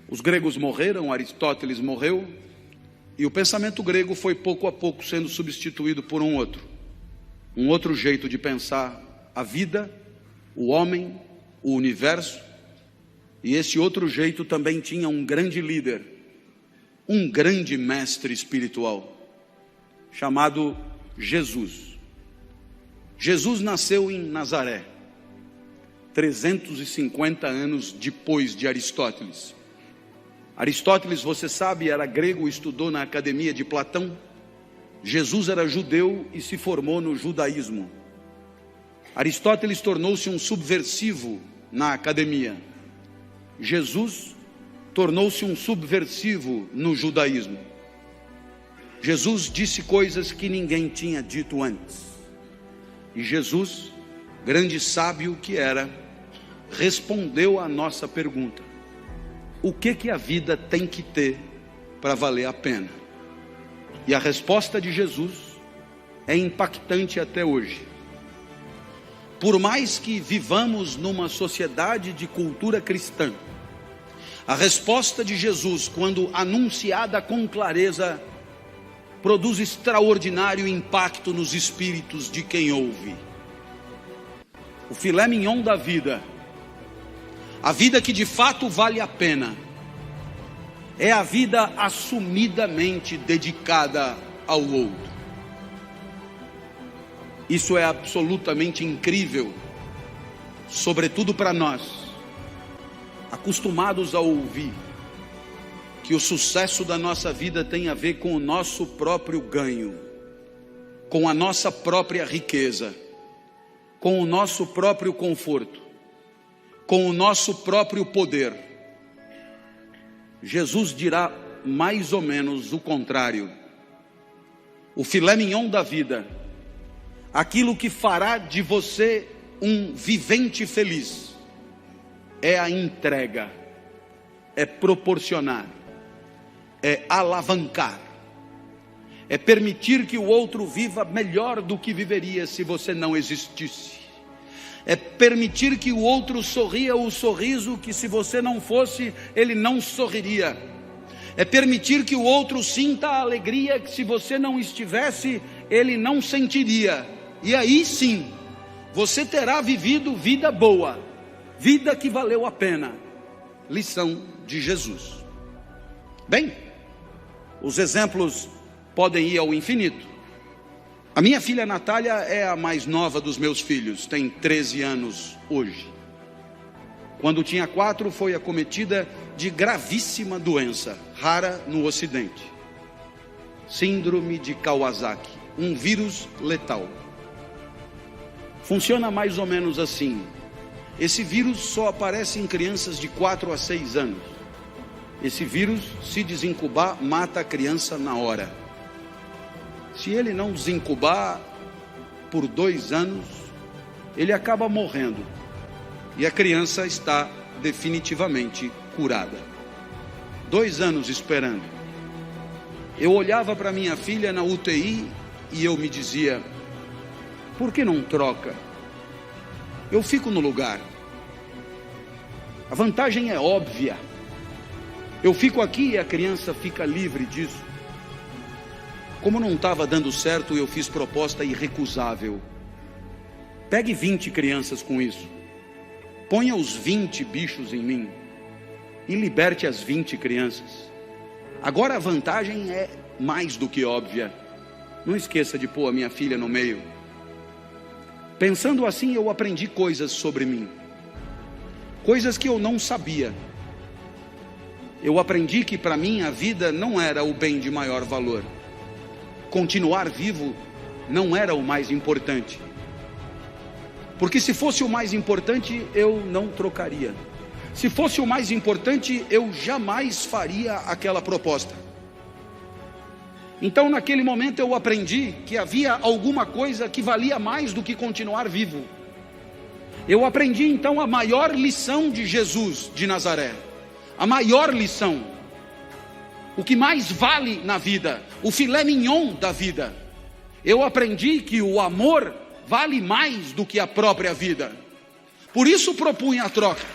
Os gregos morreram, Aristóteles morreu, e o pensamento grego foi pouco a pouco sendo substituído por um outro jeito de pensar a vida, o homem, o universo. E esse outro jeito também tinha um grande líder, um grande mestre espiritual, chamado Jesus. Jesus nasceu em Nazaré, 350 anos depois de Aristóteles. Aristóteles, você sabe, era grego, estudou na academia de Platão. Jesus era judeu e se formou no judaísmo. Aristóteles tornou-se um subversivo na academia. Jesus tornou-se um subversivo no judaísmo. Jesus disse coisas que ninguém tinha dito antes. E Jesus, grande sábio que era, respondeu à nossa pergunta: o que a vida tem que ter para valer a pena? E a resposta de Jesus é impactante até hoje. Por mais que vivamos numa sociedade de cultura cristã, a resposta de Jesus, quando anunciada com clareza, produz extraordinário impacto nos espíritos de quem ouve. O filé mignon da vida, a vida que de fato vale a pena, é a vida assumidamente dedicada ao outro. Isso é absolutamente incrível, sobretudo para nós, acostumados a ouvir que o sucesso da nossa vida tem a ver com o nosso próprio ganho, com a nossa própria riqueza, com o nosso próprio conforto, com o nosso próprio poder. Jesus dirá mais ou menos o contrário. O filé mignon da vida, aquilo que fará de você um vivente feliz, é a entrega, é proporcionar, é alavancar, é permitir que o outro viva melhor do que viveria se você não existisse. É permitir que o outro sorria o sorriso que, se você não fosse, ele não sorriria. É permitir que o outro sinta a alegria que, se você não estivesse, ele não sentiria. E aí sim, você terá vivido vida boa, vida que valeu a pena. Lição de Jesus. Bem, os exemplos podem ir ao infinito. A minha filha Natália é a mais nova dos meus filhos, tem 13 anos hoje. Quando tinha 4, foi acometida de gravíssima doença, rara no Ocidente. Síndrome de Kawasaki, um vírus letal. Funciona mais ou menos assim. Esse vírus só aparece em crianças de 4 a 6 anos. Esse vírus, se desincubar, mata a criança na hora. Se ele não desincubar por 2 anos, ele acaba morrendo. E a criança está definitivamente curada. 2 anos esperando. Eu olhava para minha filha na UTI e eu me dizia: por que não troca? Eu fico no lugar. A vantagem é óbvia. Eu fico aqui e a criança fica livre disso. Como não estava dando certo, eu fiz proposta irrecusável. Pegue 20 crianças com isso. Ponha os 20 bichos em mim. E liberte as 20 crianças. Agora a vantagem é mais do que óbvia. Não esqueça de pôr a minha filha no meio. Pensando assim, eu aprendi coisas sobre mim. Coisas que eu não sabia. Eu aprendi que para mim a vida não era o bem de maior valor. Continuar vivo não era o mais importante. Porque se fosse o mais importante, eu não trocaria. Se fosse o mais importante, eu jamais faria aquela proposta. Então naquele momento eu aprendi que havia alguma coisa que valia mais do que continuar vivo. Eu aprendi então a maior lição de Jesus de Nazaré. A maior lição. O que mais vale na vida, o filé mignon da vida. Eu aprendi que o amor vale mais do que a própria vida. Por isso propunha a troca.